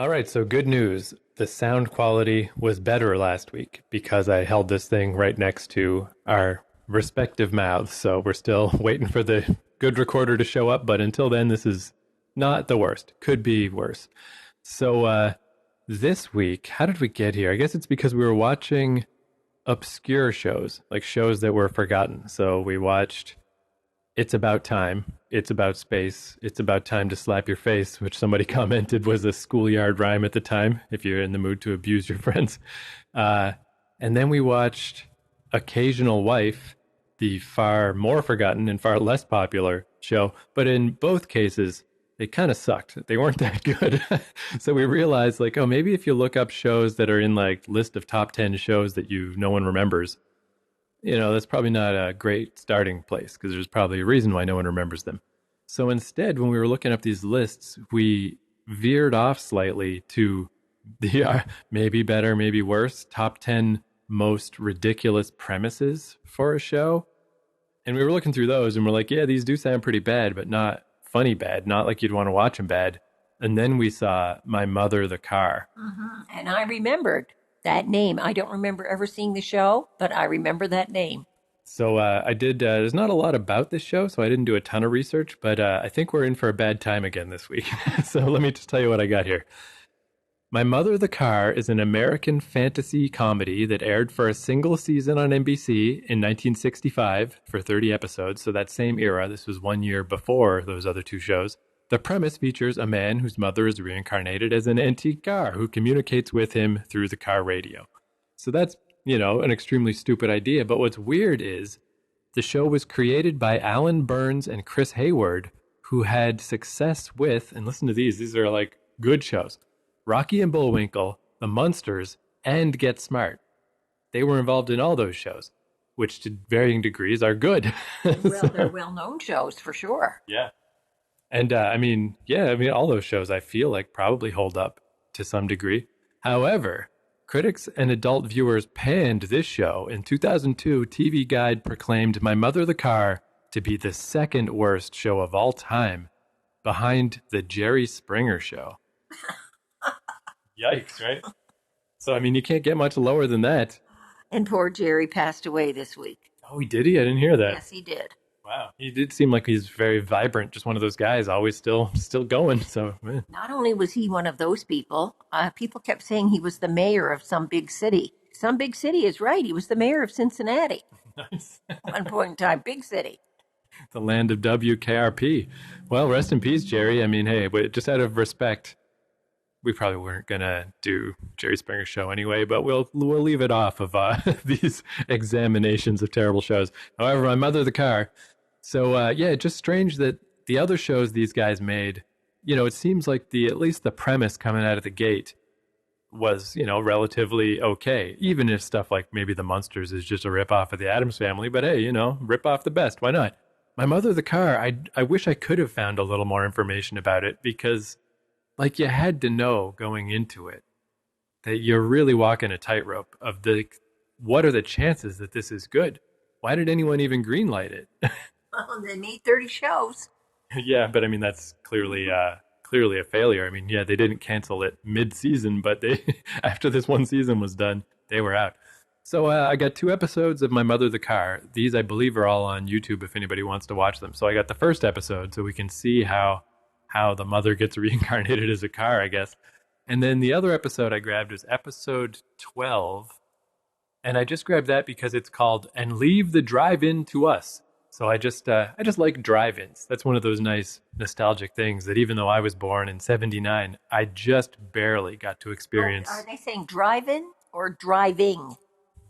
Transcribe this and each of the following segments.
All right, so good news. The sound quality was better last week because I held this thing right next to our respective mouths. So we're still waiting for the good recorder to show up. But until then, this is not the worst. Could be worse. So this week, how did we get here? I guess it's because we were watching obscure shows, like shows that were forgotten. So we watched It's About Time, It's About Space, It's About Time to Slap Your Face, which somebody commented was a schoolyard rhyme at the time, if you're in the mood to abuse your friends. Uh, and then we watched Occasional Wife, the far more forgotten and far less popular show. But in both cases, they kind of sucked. They weren't that good. So we realized, like, oh, maybe if you look up shows that are in like list of top 10 shows that no one remembers, that's probably not a great starting place because there's probably a reason why no one remembers them. So instead, when we were looking up these lists, we veered off slightly to the maybe better, maybe worse, top 10 most ridiculous premises for a show. And we were looking through those and we're like, yeah, these do sound pretty bad, but not funny bad, not like you'd want to watch them bad. And then we saw My Mother the Car. And I remembered that name. I don't remember ever seeing the show, but I remember that name. So I did, there's not a lot about this show, so I didn't do a ton of research, but I think we're in for a bad time again this week. So let me just tell you what I got here. My Mother the Car is an American fantasy comedy that aired for a single season on NBC in 1965 for 30 episodes, so that same era. This was 1 year before those other two shows. The premise features a man whose mother is reincarnated as an antique car who communicates with him through the car radio. So that's, an extremely stupid idea, but what's weird is the show was created by Alan Burns and Chris Hayward, who had success with, and listen to these are like good shows, Rocky and Bullwinkle, The Munsters, and Get Smart. They were involved in all those shows, which to varying degrees are good. Well, they're well-known shows for sure. Yeah. And all those shows I feel like probably hold up to some degree. However, critics and adult viewers panned this show. In 2002, TV Guide proclaimed My Mother the Car to be the second worst show of all time, behind The Jerry Springer Show. Yikes, right? So, you can't get much lower than that. And poor Jerry passed away this week. Oh, he did? I didn't hear that. Yes, he did. Wow. He did seem like he's very vibrant, just one of those guys, always still going. So, man. Not only was he one of those people, people kept saying he was the mayor of some big city. Some big city is right. He was the mayor of Cincinnati. Nice. One point in time, big city. The land of WKRP. Well, rest in peace, Jerry. Hey, but just out of respect, we probably weren't gonna do Jerry Springer Show anyway, but we'll leave it off of these examinations of terrible shows. However, My Mother the Car. So just strange that the other shows these guys made, it seems like at least the premise coming out of the gate was, relatively okay. Even if stuff like maybe The Munsters is just a ripoff of the Addams Family, but hey, rip off the best. Why not? My Mother the Car, I wish I could have found a little more information about it because like you had to know going into it that you're really walking a tightrope of what are the chances that this is good? Why did anyone even greenlight it? Well, they made 30 shows. Yeah, but that's clearly a failure. They didn't cancel it mid-season, but they after this one season was done, they were out. So I got 2 episodes of My Mother the Car. These, I believe, are all on YouTube if anybody wants to watch them. So I got the first episode so we can see how the mother gets reincarnated as a car, I guess. And then the other episode I grabbed is episode 12. And I just grabbed that because it's called And Leave the Drive-In to Us. So I just like drive-ins. That's one of those nice nostalgic things that even though I was born in 79, I just barely got to experience. Are they saying drive-in or driving?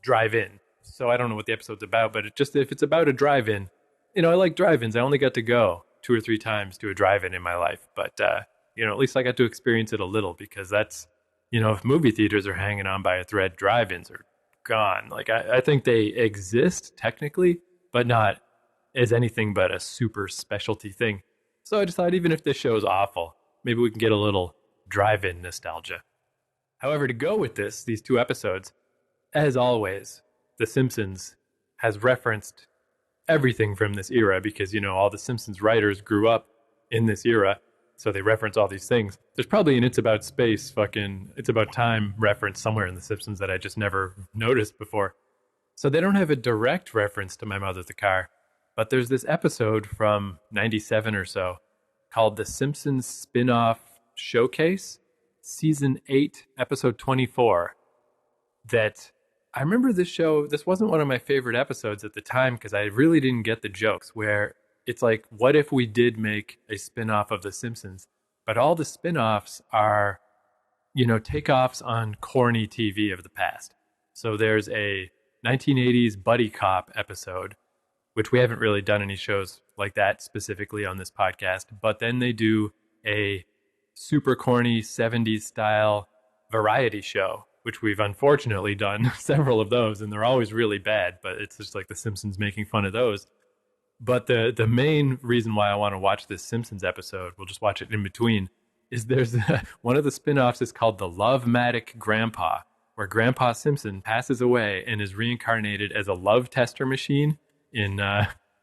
Drive-in. So I don't know what the episode's about, but if it's about a drive-in, I like drive-ins. I only got to go 2 or 3 times to a drive-in in my life. But, at least I got to experience it a little because that's, if movie theaters are hanging on by a thread, drive-ins are gone. Like, I think they exist technically, but not as anything but a super specialty thing. So I just thought even if this show is awful, maybe we can get a little drive-in nostalgia. However, to go with these 2 episodes, as always, The Simpsons has referenced everything from this era because, all the Simpsons writers grew up in this era. So they reference all these things. There's probably an It's About Space fucking It's About Time reference somewhere in The Simpsons that I just never noticed before. So they don't have a direct reference to My Mother the Car, but there's this episode from 97 or so called The Simpsons Spin-Off Showcase, Season 8, Episode 24, that I remember this show. This wasn't one of my favorite episodes at the time because I really didn't get the jokes. Where it's like, what if we did make a spin-off of The Simpsons, but all the spin-offs are, takeoffs on corny TV of the past. So there's a 1980s buddy cop episode, which we haven't really done any shows like that specifically on this podcast, but then they do a super corny 70s style variety show, which we've unfortunately done several of those, and they're always really bad, but it's just like The Simpsons making fun of those. But the main reason why I want to watch this Simpsons episode, we'll just watch it in between, is there's one of the spin-offs is called The Love-Matic Grandpa, where Grandpa Simpson passes away and is reincarnated as a love tester machine in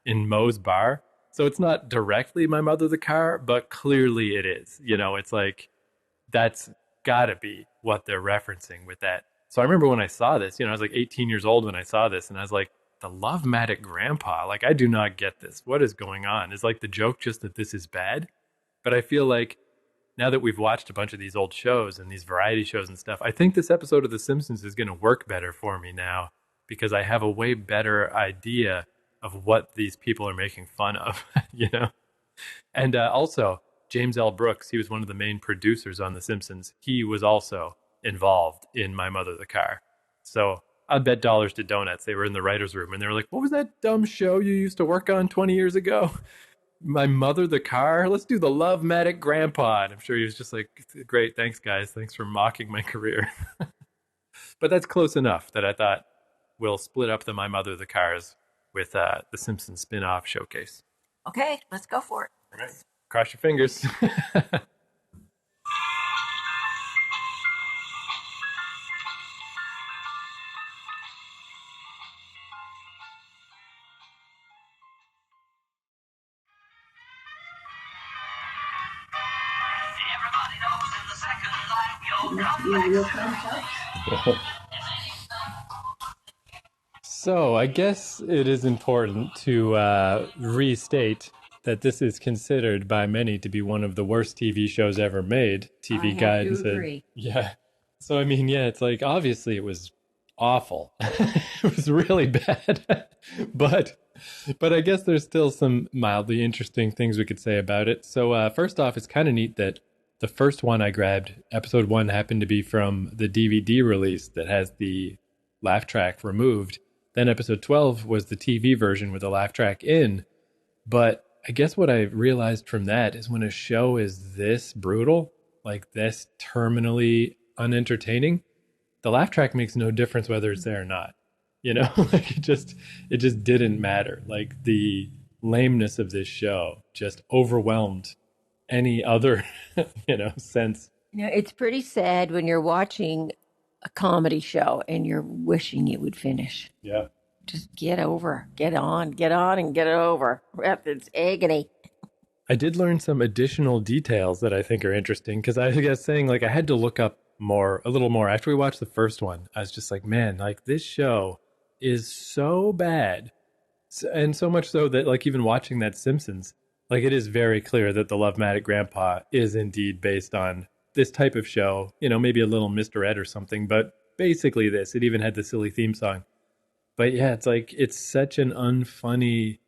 Moe's bar. So it's not directly My Mother the Car, but clearly it is. It's like that's gotta be what they're referencing with that. So I remember when I saw this, I was like 18 years old when I saw this, and I was like, the Love-Matic Grandpa, like, I do not get this. What is going on? Is like the joke just that this is bad? But I feel like now that we've watched a bunch of these old shows and these variety shows and stuff, I think this episode of The Simpsons is going to work better for me now because I have a way better idea of what these people are making fun of, And also, James L. Brooks, he was one of the main producers on The Simpsons. He was also involved in My Mother the Car. So I bet dollars to donuts they were in the writer's room and they were like, what was that dumb show you used to work on 20 years ago? My Mother the Car? Let's do the Love-Matic Grandpa. And I'm sure he was just like, great, thanks guys. Thanks for mocking my career. But that's close enough that I thought we'll split up the My Mother the Cars with the Simpsons spin-off showcase. Okay, let's go for it. All right. Cross your fingers. So I guess it is important to restate that this is considered by many to be one of the worst TV shows ever made. TV Guide said, yeah. So I mean, yeah, it's like obviously it was awful. It was really bad, but I guess there's still some mildly interesting things we could say about it. So first off, it's kind of neat that the first one I grabbed, episode 1, happened to be from the DVD release that has the laugh track removed. Then episode 12 was the TV version with the laugh track in. But I guess what I realized from that is when a show is this brutal, like this terminally unentertaining, the laugh track makes no difference whether it's there or not. Like it just didn't matter. Like the lameness of this show just overwhelmed any other, sense. It's pretty sad when you're watching a comedy show and you're wishing it would finish. Yeah. Just get on, and get it over. It's agony. I did learn some additional details that I think are interesting because I was saying, like, I had to look up a little more after we watched the first one. I was just like, man, like this show is so bad. And so much so that, like, even watching that Simpsons, like, it is very clear that the Love-Matic Grandpa is indeed based on this type of show, maybe a little Mr. Ed or something, but basically this. It even had the silly theme song. But yeah, it's like, it's such an unfunny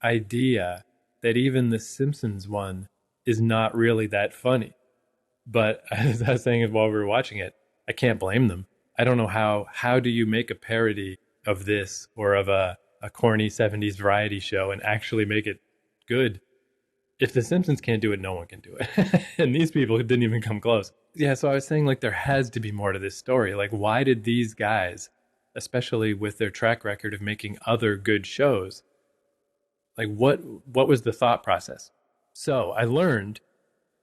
idea that even the Simpsons one is not really that funny. But as I was saying while we were watching it, I can't blame them. I don't know how do you make a parody of this or of a corny 70s variety show and actually make it good? If the Simpsons can't do it, no one can do it. And these people didn't even come close. Yeah, so I was saying, like, there has to be more to this story. Like, why did these guys, especially with their track record of making other good shows, like, what was the thought process? So I learned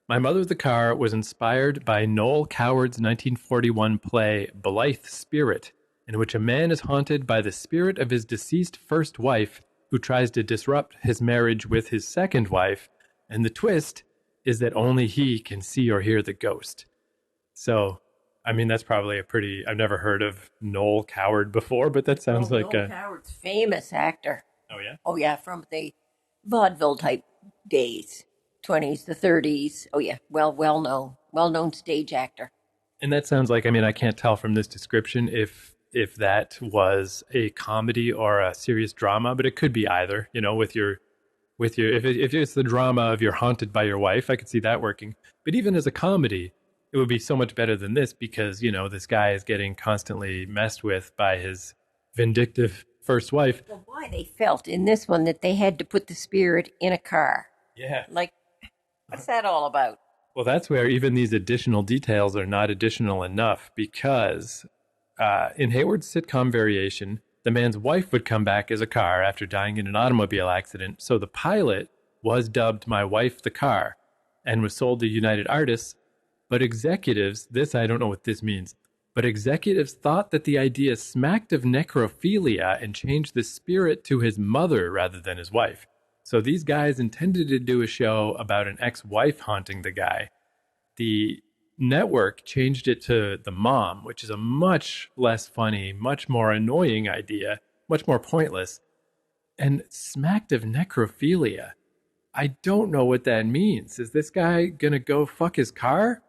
My Mother the Car was inspired by Noel Coward's 1941 play Blithe Spirit, in which a man is haunted by the spirit of his deceased first wife who tries to disrupt his marriage with his second wife. And the twist is that only he can see or hear the ghost. So, I mean, that's probably a pretty. I've never heard of Noel Coward before, but that Oh, sounds like Noel a. Coward's famous actor. Oh, yeah. Oh yeah, from the vaudeville type days, 20s, the 30s. Oh yeah, well known stage actor. And that sounds like, I mean, I can't tell from this description if that was a comedy or a serious drama, but it could be either, with your if it's the drama of you're haunted by your wife, I could see that working. But even as a comedy, it would be so much better than this because, this guy is getting constantly messed with by his vindictive first wife. Well, why they felt in this one that they had to put the spirit in a car. Yeah. Like, what's that all about? Well, that's where even these additional details are not additional enough because in Hayward's sitcom variation, the man's wife would come back as a car after dying in an automobile accident. So the pilot was dubbed My Wife the Car and was sold to United Artists. But executives, this I don't know what this means, but executives thought that the idea smacked of necrophilia and changed the spirit to his mother rather than his wife. So these guys intended to do a show about an ex-wife haunting the guy. The network changed it to the mom, which is a much less funny, much more annoying idea, much more pointless, and smacked of necrophilia. I don't know what that means. Is this guy gonna go fuck his car?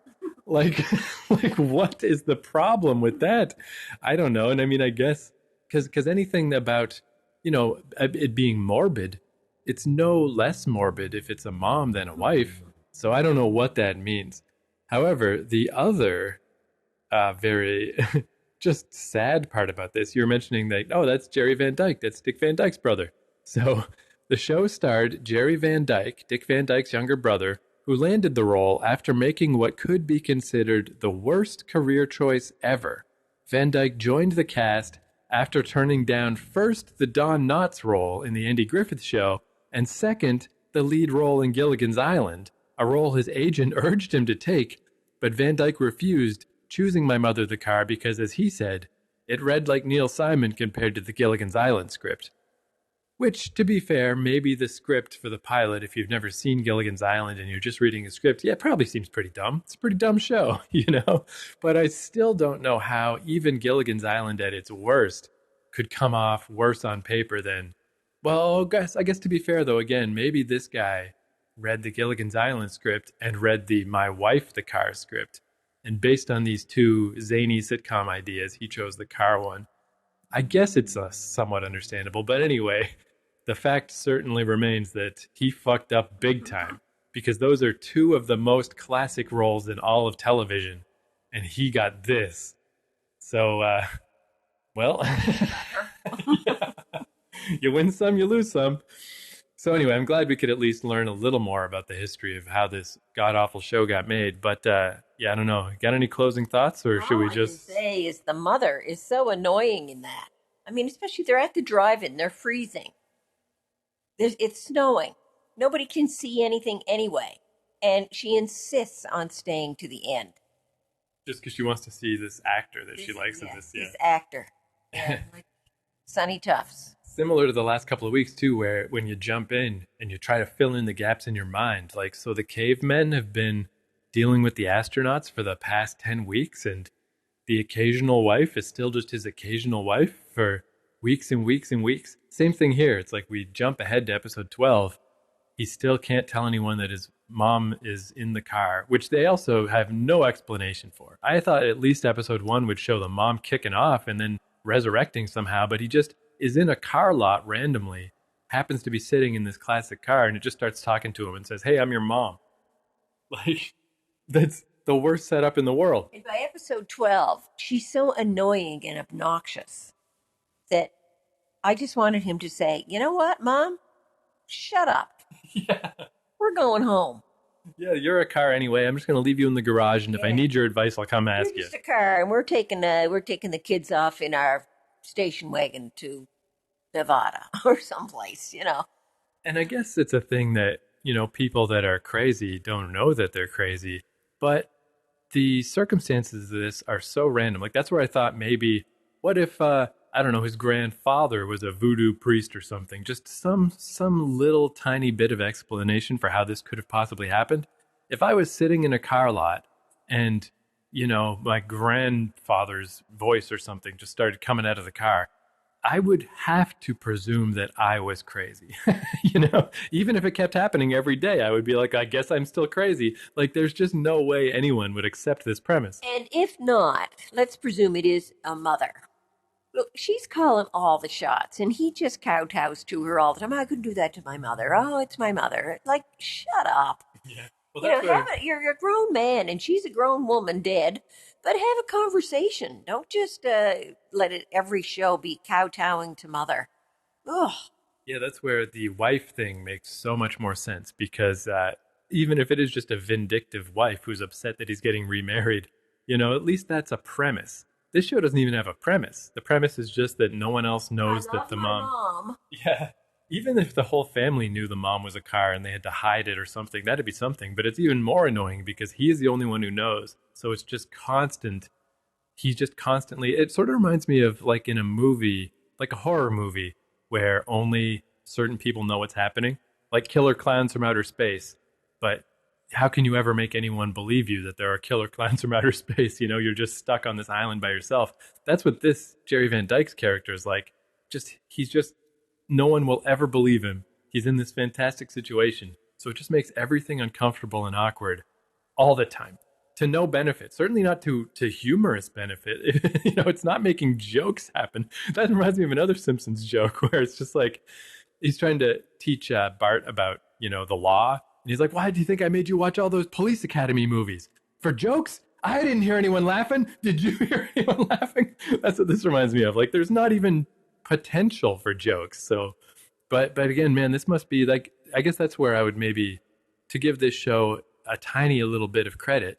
Like, like what is the problem with that? I don't know. And I mean, I guess because anything about it being morbid, it's no less morbid if it's a mom than a wife. So I don't know what that means. However, the other very just sad part about this, you were mentioning that, oh, that's Jerry Van Dyke. That's Dick Van Dyke's brother. So the show starred Jerry Van Dyke, Dick Van Dyke's younger brother, who landed the role after making what could be considered the worst career choice ever. Van Dyke joined the cast after turning down first the Don Knotts role in the Andy Griffith Show, and second, the lead role in Gilligan's Island, a role his agent urged him to take, but Van Dyke refused, choosing My Mother the Car because, as he said, it read like Neil Simon compared to the Gilligan's Island script. Which, to be fair, maybe the script for the pilot, if you've never seen Gilligan's Island and you're just reading a script, yeah, it probably seems pretty dumb. It's a pretty dumb show, But I still don't know how even Gilligan's Island at its worst could come off worse on paper than, well, I guess to be fair, though, again, maybe this guy read the Gilligan's Island script and read the My Wife the Car script. And based on these two zany sitcom ideas, he chose the car one. I guess it's somewhat understandable. But anyway, the fact certainly remains that he fucked up big time because those are two of the most classic roles in all of television. And he got this. So, well, yeah. You win some, you lose some. So anyway, I'm glad we could at least learn a little more about the history of how this god-awful show got made. But yeah, I don't know. Got any closing thoughts, or should we just All I can say is the mother is so annoying in that. I mean, especially they're at the drive-in, they're freezing. It's snowing. Nobody can see anything anyway. And she insists on staying to the end. just because she wants to see this actor that she likes in this? Yeah. This actor. Yeah, like Sonny Tufts. Similar to the last couple of weeks too, where when you jump in and you try to fill in the gaps in your mind, like, so the cavemen have been dealing with the astronauts for the past 10 weeks, and the occasional wife is still just his occasional wife for weeks and weeks and weeks. Same thing here. It's like we jump ahead to episode 12. He still can't tell anyone that his mom is in the car, which they also have no explanation for. I thought at least episode 1 would show the mom kicking off and then resurrecting somehow, but he just is in a car lot randomly, happens to be sitting in this classic car, and it just starts talking to him and says, "Hey, I'm your mom." Like, that's the worst setup in the world. And by episode 12, she's so annoying and obnoxious that I just wanted him to say, "You know what, Mom? Shut up. Yeah. We're going home. Yeah, you're a car anyway. I'm just going to leave you in the garage, and if I need your advice, I'll come ask You're you. just a car, and we're taking the kids off in our station wagon to Nevada or someplace." And I guess it's a thing that, people that are crazy don't know that they're crazy, but the circumstances of this are so random. Like, that's where I thought maybe, what if, I don't know, his grandfather was a voodoo priest or something? Just some little tiny bit of explanation for how this could have possibly happened. if I was sitting in a car lot and, my grandfather's voice or something just started coming out of the car, I would have to presume that I was crazy. Even if it kept happening every day, I would be like, I guess I'm still crazy. Like, there's just no way anyone would accept this premise. And if not, let's presume it is a mother. Look, she's calling all the shots, and he just kowtows to her all the time. I couldn't do that to my mother. Oh, it's my mother. Like, shut up. Yeah. Well, that's Have where, it. You're a grown man, and she's a grown woman, dead. But have a conversation. Don't just let it every show be kowtowing to mother. Ugh. yeah, that's where the wife thing makes so much more sense because even if it is just a vindictive wife who's upset that he's getting remarried, at least that's a premise. This show doesn't even have a premise. The premise is just that no one else I knows that love the my mom. mom. Yeah. Even if the whole family knew the mom was a car and they had to hide it or something, that'd be something. But it's even more annoying because he is the only one who knows. So it's just constant. He's just constantly. It sort of reminds me of like in a movie, like a horror movie, where only certain people know what's happening, like killer clowns from outer space. But how can you ever make anyone believe you that there are killer clowns from outer space? You're just stuck on this island by yourself. That's what this Jerry Van Dyke's character is like. He's just no one will ever believe him. He's in this fantastic situation. So it just makes everything uncomfortable and awkward all the time to no benefit. Certainly not to humorous benefit. It's not making jokes happen. That reminds me of another Simpsons joke where it's just like he's trying to teach Bart about, the law. And he's like, why do you think I made you watch all those Police Academy movies? For jokes? I didn't hear anyone laughing. Did you hear anyone laughing? That's what this reminds me of. Like, there's not even potential for jokes. So, but again, man, this must be like, I guess that's where I would maybe, to give this show a tiny little bit of credit.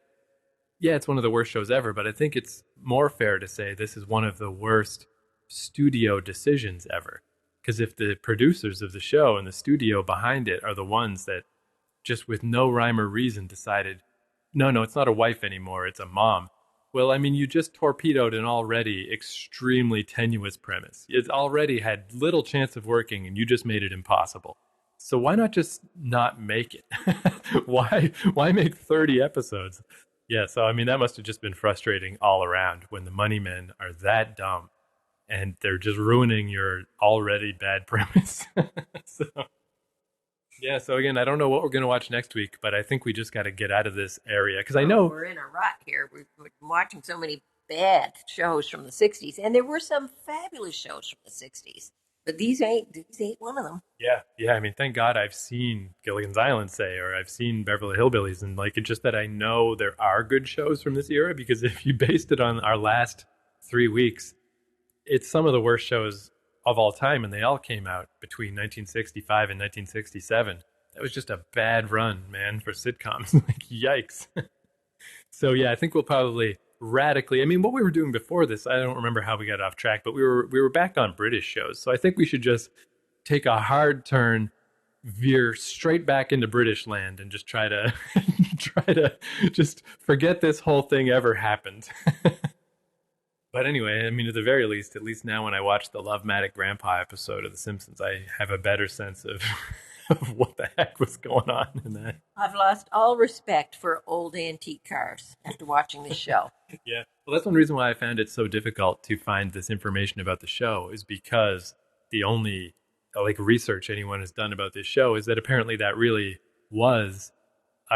Yeah, it's one of the worst shows ever, but I think it's more fair to say this is one of the worst studio decisions ever. Because if the producers of the show and the studio behind it are the ones that just with no rhyme or reason decided, no, it's not a wife anymore, it's a mom. Well, I mean, you just torpedoed an already extremely tenuous premise. It already had little chance of working, and you just made it impossible. So why not just not make it? Why make 30 episodes? Yeah, so I mean, that must have just been frustrating all around when the money men are that dumb and they're just ruining your already bad premise. So yeah, so again, I don't know what we're going to watch next week, but I think we just got to get out of this area because I Oh, know. we're in a rut here. We're watching so many bad shows from the 60s, and there were some fabulous shows from the 60s. But these ain't one of them. Yeah. I mean, thank God I've seen Gilligan's Island, say, or I've seen Beverly Hillbillies, and like it's just that I know there are good shows from this era because if you based it on our last 3 weeks, it's some of the worst shows of all time, and they all came out between 1965 and 1967. That was just a bad run, man, for sitcoms. Like, yikes. So yeah, I think we'll probably radically. I mean, what we were doing before this, I don't remember how we got off track, but we were back on British shows. So I think we should just take a hard turn, veer straight back into British land, and just try to try to just forget this whole thing ever happened. But anyway, I mean, at least now when I watch the Love-Matic Grandpa episode of The Simpsons, I have a better sense of, of what the heck was going on in that. I've lost all respect for old antique cars after watching this show. Yeah. Well, that's one reason why I found it so difficult to find this information about the show is because the only like research anyone has done about this show is that apparently that really was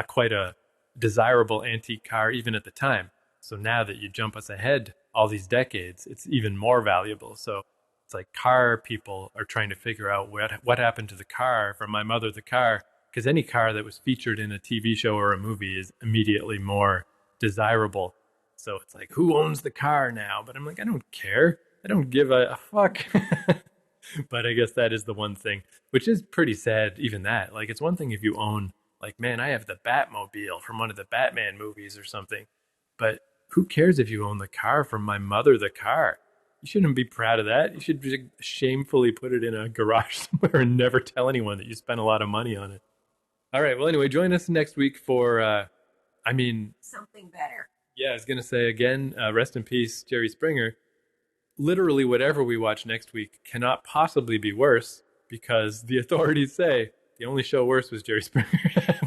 quite a desirable antique car even at the time. So now that you jump us ahead all these decades, it's even more valuable. So it's like car people are trying to figure out what happened to the car from my mother, the car, because any car that was featured in a TV show or a movie is immediately more desirable. So it's like, who owns the car now? But I'm like, I don't care. I don't give a fuck. But I guess that is the one thing, which is pretty sad, even that. Like, it's one thing if you own, like, man, I have the Batmobile from one of the Batman movies or something. But who cares if you own the car from my mother, the car? You shouldn't be proud of that. You should just shamefully put it in a garage somewhere and never tell anyone that you spent a lot of money on it. All right. Well, anyway, join us next week for, Something better. yeah, I was going to say again, rest in peace, Jerry Springer. Literally, whatever we watch next week cannot possibly be worse because the authorities say The only show worse was Jerry Springer.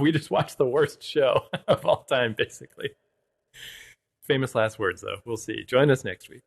We just watched the worst show of all time, basically. Famous last words, though. We'll see. Join us next week.